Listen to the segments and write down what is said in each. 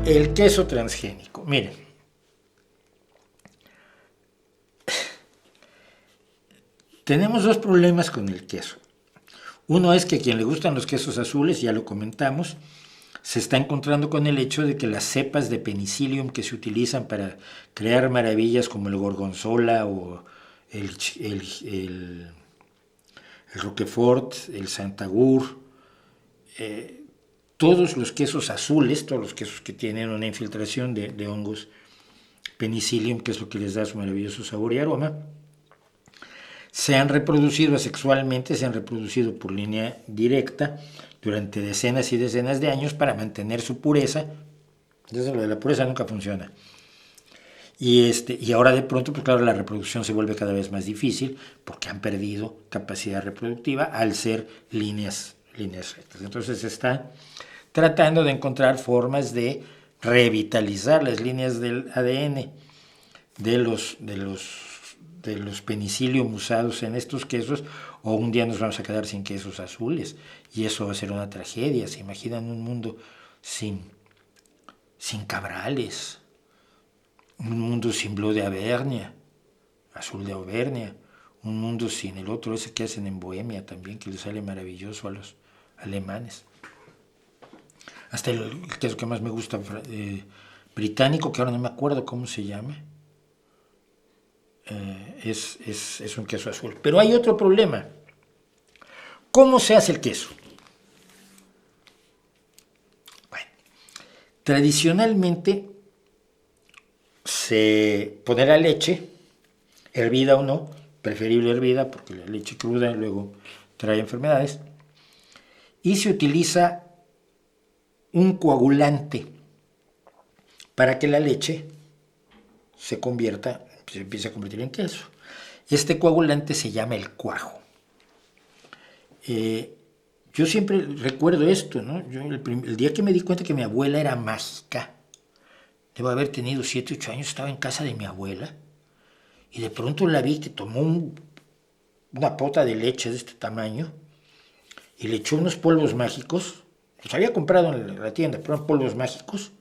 El queso transgénico. Miren, tenemos dos problemas con el queso. Uno es que a quien le gustan los quesos azules, ya lo comentamos, se está encontrando con el hecho de que las cepas de penicillium que se utilizan para crear maravillas como el gorgonzola o el, el, el, el Roquefort, el Santagur, todos los quesos azules, todos los quesos que tienen una infiltración de hongos penicillium, que es lo que les da su maravilloso sabor y aroma, se han reproducido asexualmente, se han reproducido por línea directa durante decenas y decenas de años para mantener su pureza. Entonces lo de la pureza nunca funciona. Y ahora de pronto, pues claro, la reproducción se vuelve cada vez más difícil porque han perdido capacidad reproductiva al ser líneas rectas. Entonces se está tratando de encontrar formas de revitalizar las líneas del ADN de los penicillium usados en estos quesos, o un día nos vamos a quedar sin quesos azules y eso va a ser una tragedia. ¿Se imaginan un mundo sin cabrales? Un mundo sin blue de Auvernia, azul de Auvernia, un mundo sin el otro ese que hacen en Bohemia también, que les sale maravilloso a los alemanes. Hasta el queso que más me gusta, británico, que ahora no me acuerdo cómo se llama, es un queso azul. Pero hay otro problema. ¿Cómo se hace el queso? Bueno, tradicionalmente se pone la leche, hervida o no, preferible hervida porque la leche cruda luego trae enfermedades, y se utiliza un coagulante para que la leche se empiece a convertir en queso. Este coagulante se llama el cuajo. Yo siempre recuerdo esto, ¿no? El día que me di cuenta que mi abuela era mágica, debo haber tenido 7, 8 años, estaba en casa de mi abuela y de pronto la vi que tomó una pota de leche de este tamaño y le echó unos polvos mágicos. Los había comprado en la tienda, pero eran polvos mágicos.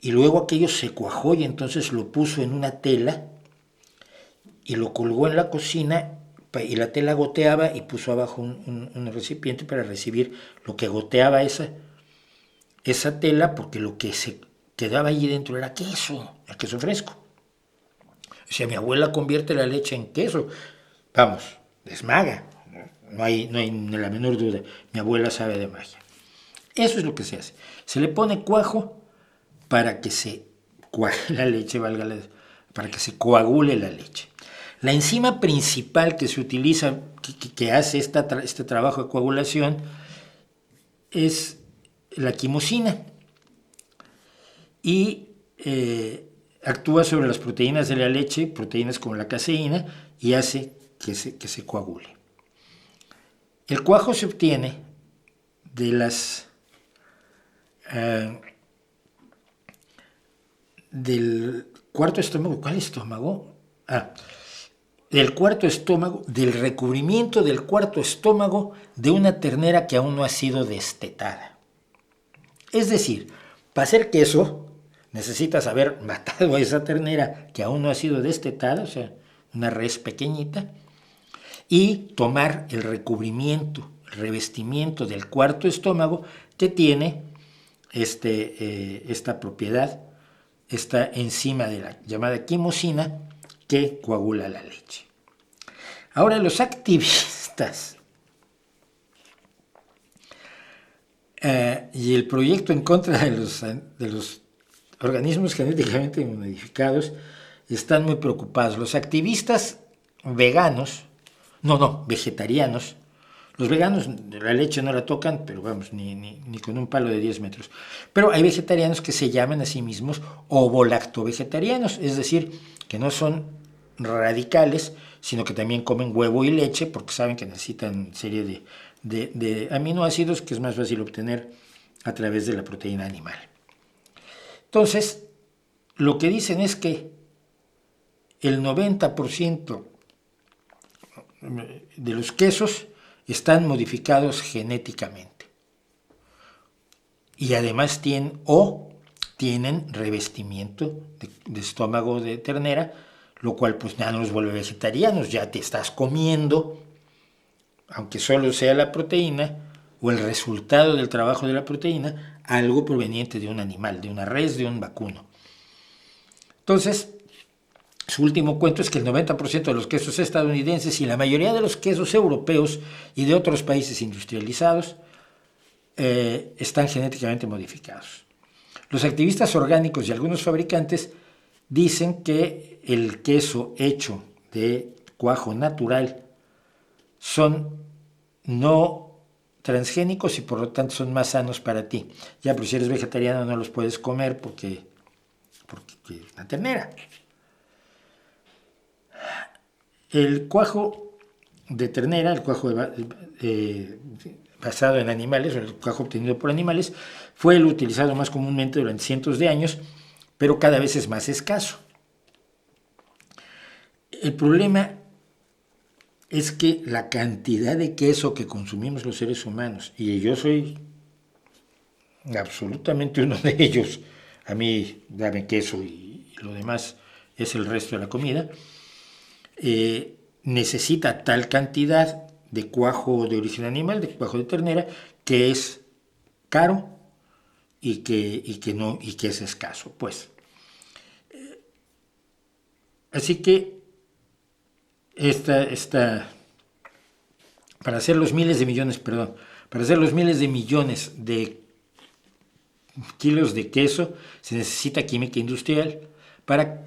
Y luego aquello se cuajó y entonces lo puso en una tela y lo colgó en la cocina y la tela goteaba y puso abajo un recipiente para recibir lo que goteaba esa tela, porque lo que se quedaba allí dentro era queso, el queso fresco. O sea, mi abuela convierte la leche en queso. Vamos, desmaga. No hay ni la menor duda. Mi abuela sabe de magia. Eso es lo que se hace. Se le pone cuajo para que se cuaje la leche, para que se coagule la leche. La enzima principal que se utiliza, que hace este trabajo de coagulación, es la quimosina. Y actúa sobre las proteínas de la leche, proteínas como la caseína, y hace que se coagule. El cuajo se obtiene de del cuarto estómago. ¿Cuál estómago? Del cuarto estómago, del recubrimiento del cuarto estómago de una ternera que aún no ha sido destetada. Es decir, para hacer queso necesitas haber matado a esa ternera que aún no ha sido destetada, o sea, una res pequeñita, y tomar el recubrimiento, el revestimiento del cuarto estómago que tiene esta propiedad, esta enzima de la llamada quimosina que coagula la leche. Ahora los activistas y el proyecto en contra de los organismos genéticamente modificados están muy preocupados. Los activistas veganos, vegetarianos, los veganos la leche no la tocan, pero vamos, ni con un palo de 10 metros. Pero hay vegetarianos que se llaman a sí mismos ovolactovegetarianos, es decir, que no son radicales, sino que también comen huevo y leche porque saben que necesitan serie de aminoácidos que es más fácil obtener a través de la proteína animal. Entonces, lo que dicen es que el 90% de los quesos están modificados genéticamente y además tienen o tienen revestimiento de estómago de ternera, lo cual pues ya no los vuelve vegetarianos, ya te estás comiendo, aunque solo sea la proteína o el resultado del trabajo de la proteína, algo proveniente de un animal, de una res, de un vacuno. Entonces, su último cuento es que el 90% de los quesos estadounidenses y la mayoría de los quesos europeos y de otros países industrializados están genéticamente modificados. Los activistas orgánicos y algunos fabricantes dicen que el queso hecho de cuajo natural son no transgénicos y por lo tanto son más sanos para ti. Ya, pero si eres vegetariano no los puedes comer porque es una ternera. El cuajo de ternera, el cuajo basado en animales, o el cuajo obtenido por animales, fue el utilizado más comúnmente durante cientos de años, pero cada vez es más escaso. El problema es que la cantidad de queso que consumimos los seres humanos, y yo soy absolutamente uno de ellos, a mí dame queso y lo demás es el resto de la comida, necesita tal cantidad de cuajo de origen animal, de cuajo de ternera, que es caro y que es escaso, pues. Así que para hacer los miles de millones de kilos de queso se necesita química industrial para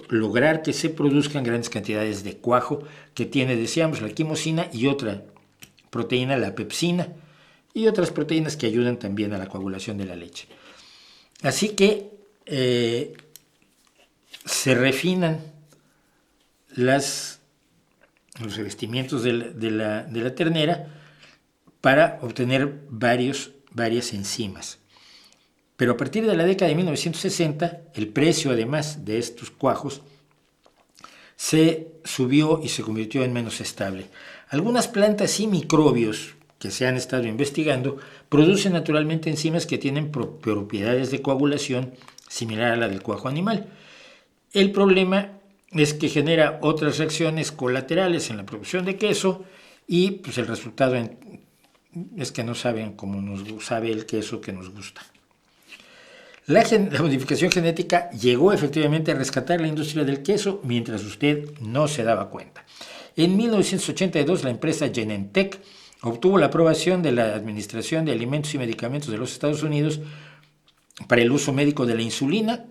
lograr que se produzcan grandes cantidades de cuajo que tiene, decíamos, la quimosina y otra proteína, la pepsina, y otras proteínas que ayudan también a la coagulación de la leche. Así que se refinan los revestimientos de la ternera para obtener varias enzimas. Pero a partir de la década de 1960, el precio además de estos cuajos se subió y se convirtió en menos estable. Algunas plantas y microbios que se han estado investigando producen naturalmente enzimas que tienen propiedades de coagulación similar a la del cuajo animal. El problema es que genera otras reacciones colaterales en la producción de queso y pues el resultado es que no saben cómo nos sabe el queso que nos gusta. La modificación genética llegó efectivamente a rescatar la industria del queso mientras usted no se daba cuenta. En 1982 la empresa Genentech obtuvo la aprobación de la Administración de Alimentos y Medicamentos de los Estados Unidos para el uso médico de la insulina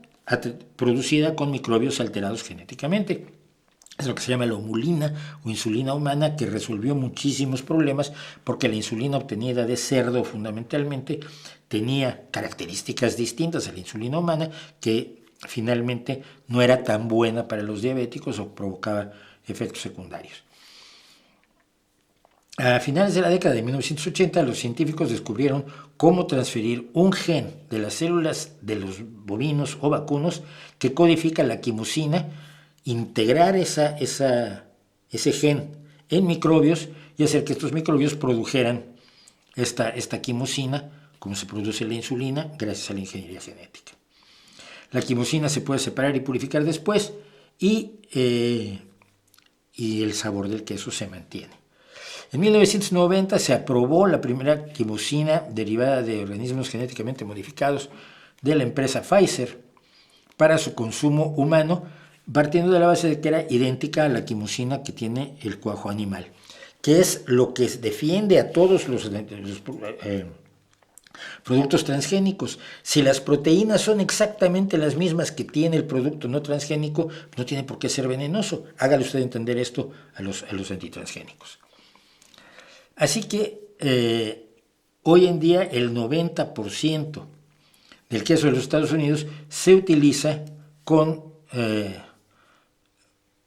producida con microbios alterados genéticamente. Es lo que se llama la humulina o insulina humana, que resolvió muchísimos problemas porque la insulina obtenida de cerdo fundamentalmente tenía características distintas a la insulina humana que finalmente no era tan buena para los diabéticos o provocaba efectos secundarios. A finales de la década de 1980, los científicos descubrieron cómo transferir un gen de las células de los bovinos o vacunos que codifica la quimosina, integrar ese gen en microbios y hacer que estos microbios produjeran esta quimosina, como se produce la insulina, gracias a la ingeniería genética. La quimosina se puede separar y purificar después y el sabor del queso se mantiene. En 1990 se aprobó la primera quimosina derivada de organismos genéticamente modificados de la empresa Pfizer para su consumo humano, partiendo de la base de que era idéntica a la quimosina que tiene el cuajo animal, que es lo que defiende a todos los productos transgénicos. Si las proteínas son exactamente las mismas que tiene el producto no transgénico, no tiene por qué ser venenoso. Hágale usted entender esto a los antitransgénicos. Así que hoy en día el 90% del queso de los Estados Unidos se utiliza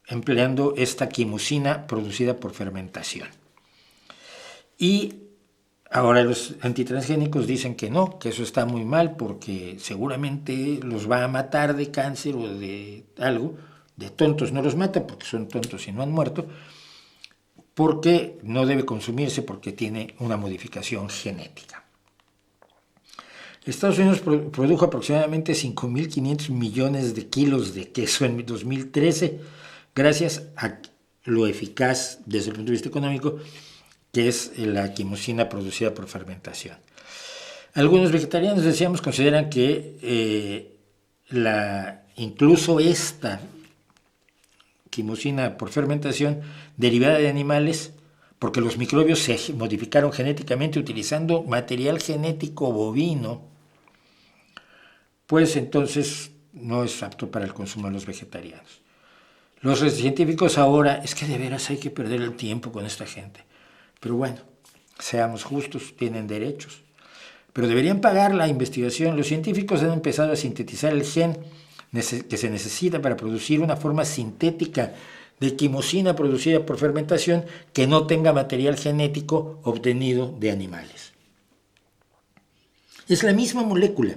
empleando esta quimosina producida por fermentación. Y ahora los antitransgénicos dicen que no, que eso está muy mal porque seguramente los va a matar de cáncer o de algo. De tontos no los mata porque son tontos y no han muerto, porque no debe consumirse porque tiene una modificación genética. Estados Unidos produjo aproximadamente 5.500 millones de kilos de queso en 2013, gracias a lo eficaz desde el punto de vista económico que es la quimosina producida por fermentación. Algunos vegetarianos, decíamos, consideran que incluso esta quimosina por fermentación derivada de animales, porque los microbios se modificaron genéticamente utilizando material genético bovino, pues entonces no es apto para el consumo de los vegetarianos. Los científicos ahora, es que de veras hay que perder el tiempo con esta gente. Pero bueno, seamos justos, tienen derechos. Pero deberían pagar la investigación. Los científicos han empezado a sintetizar el gen que se necesita para producir una forma sintética de quimosina producida por fermentación que no tenga material genético obtenido de animales. Es la misma molécula.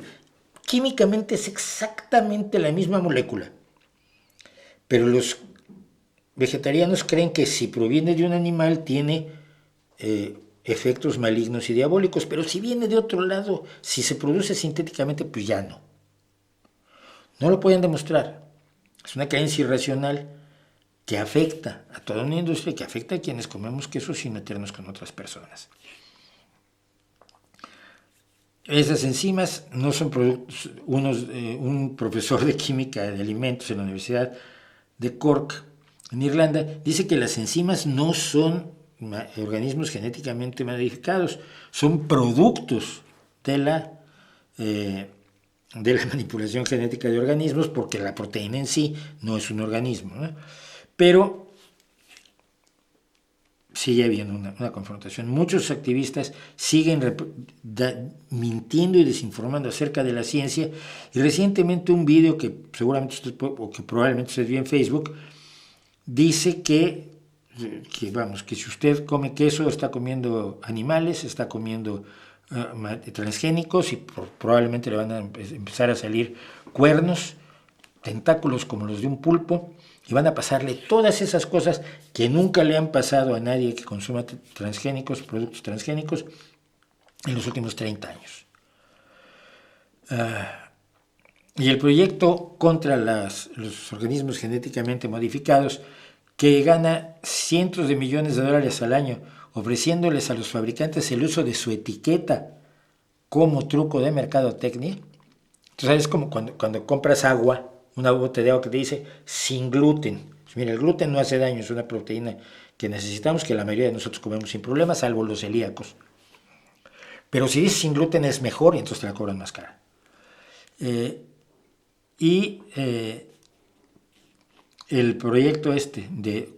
Químicamente es exactamente la misma molécula. Pero los vegetarianos creen que si proviene de un animal tiene efectos malignos y diabólicos, pero si viene de otro lado, si se produce sintéticamente, pues ya no. No lo pueden demostrar. Es una creencia irracional que afecta a toda una industria, que afecta a quienes comemos queso sin meternos con otras personas. Esas enzimas no son productos. Un profesor de química de alimentos en la Universidad de Cork, en Irlanda, dice que las enzimas no son organismos genéticamente modificados, son productos de la manipulación genética de organismos, porque la proteína en sí no es un organismo, ¿no? Pero sigue habiendo una confrontación. Muchos activistas siguen mintiendo y desinformando acerca de la ciencia, y recientemente un video que seguramente probablemente usted vio en Facebook dice que si usted come queso está comiendo animales, está comiendo transgénicos, y probablemente le van a empezar a salir cuernos, tentáculos como los de un pulpo, y van a pasarle todas esas cosas que nunca le han pasado a nadie que consuma productos transgénicos en los últimos 30 años. Y el proyecto contra los organismos genéticamente modificados, que gana cientos de millones de dólares al año ofreciéndoles a los fabricantes el uso de su etiqueta como truco de mercadotecnia. Entonces es como cuando compras agua, una botella de agua que te dice sin gluten. Pues mira, el gluten no hace daño, es una proteína que necesitamos, que la mayoría de nosotros comemos sin problemas, salvo los celíacos. Pero si dice sin gluten es mejor, y entonces te la cobran más cara. El proyecto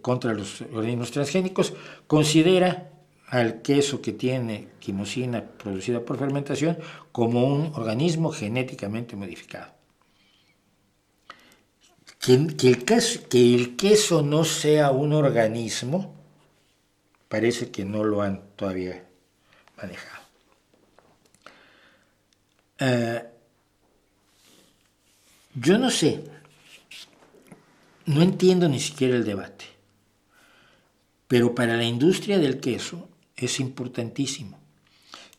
contra los organismos transgénicos considera al queso que tiene quimosina producida por fermentación como un organismo genéticamente modificado. Que el queso no sea un organismo, parece que no lo han todavía manejado. Yo no sé, no entiendo ni siquiera el debate, pero para la industria del queso es importantísimo.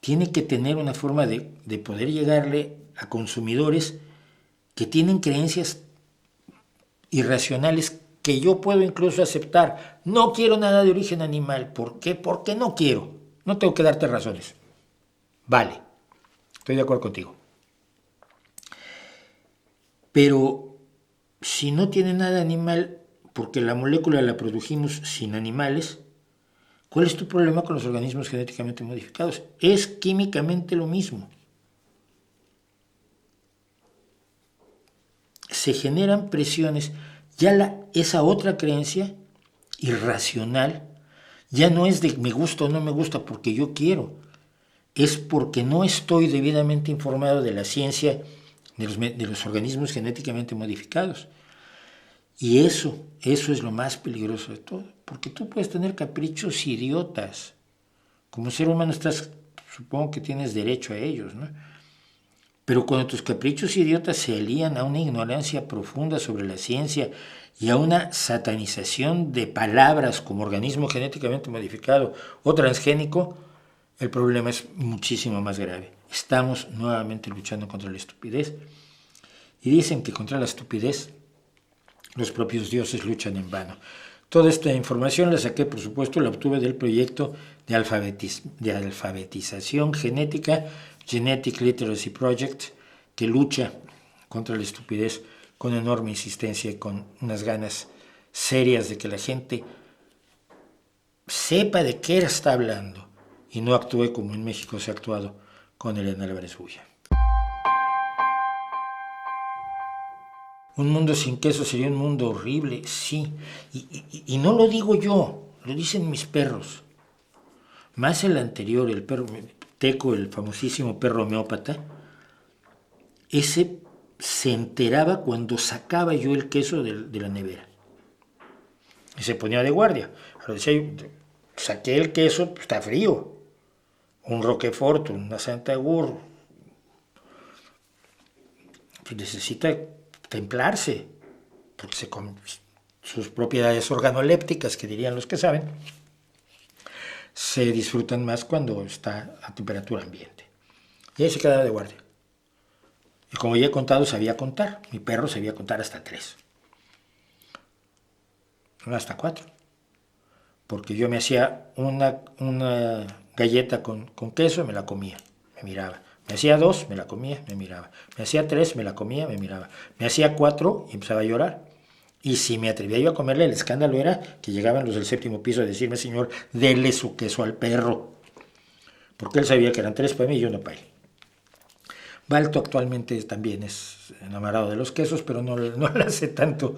Tiene que tener una forma de poder llegarle a consumidores que tienen creencias irracionales que yo puedo incluso aceptar. No quiero nada de origen animal. ¿Por qué? Porque no quiero. No tengo que darte razones. Vale, estoy de acuerdo contigo. Pero si no tiene nada animal, porque la molécula la produjimos sin animales, ¿cuál es tu problema con los organismos genéticamente modificados? Es químicamente lo mismo. Se generan presiones. Ya esa otra creencia irracional ya no es de me gusta o no me gusta porque yo quiero. Es porque no estoy debidamente informado de la ciencia de los organismos genéticamente modificados. Y eso es lo más peligroso de todo, porque tú puedes tener caprichos idiotas. Como ser humano supongo que tienes derecho a ellos, ¿no? Pero cuando tus caprichos idiotas se alían a una ignorancia profunda sobre la ciencia y a una satanización de palabras como organismo genéticamente modificado o transgénico, el problema es muchísimo más grave. Estamos nuevamente luchando contra la estupidez. Y dicen que contra la estupidez los propios dioses luchan en vano. Toda esta información la saqué, por supuesto, la obtuve del proyecto de alfabetización genética, Genetic Literacy Project, que lucha contra la estupidez con enorme insistencia y con unas ganas serias de que la gente sepa de qué está hablando y no actúe como en México se ha actuado con Elena Álvarez Bulla. Un mundo sin queso sería un mundo horrible, sí. Y no lo digo yo, lo dicen mis perros. Más el anterior, el perro Teco, el famosísimo perro homeópata, ese se enteraba cuando sacaba yo el queso de la nevera. Y se ponía de guardia. Ahora decía yo, saqué el queso, está frío. Un Roquefort, una Santa Agur. Pues necesita templarse, porque sus propiedades organolépticas, que dirían los que saben, se disfrutan más cuando está a temperatura ambiente. Y ahí se quedaba de guardia. Y como ya he contado, sabía contar. Mi perro sabía contar hasta 3. No hasta 4. Porque yo me hacía una galleta con queso y me la comía, me miraba. Me hacía 2, me la comía, me miraba. Me hacía 3, me la comía, me miraba. Me hacía 4 y empezaba a llorar. Y si me atrevía yo a comerle, el escándalo era que llegaban los del 7º piso a decirme, señor, dele su queso al perro. Porque él sabía que eran 3 para mí y 1 para él. Balto actualmente también es enamorado de los quesos, pero no le hace tanto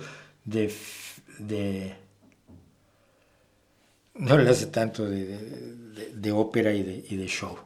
no le hace tanto de ópera y de show.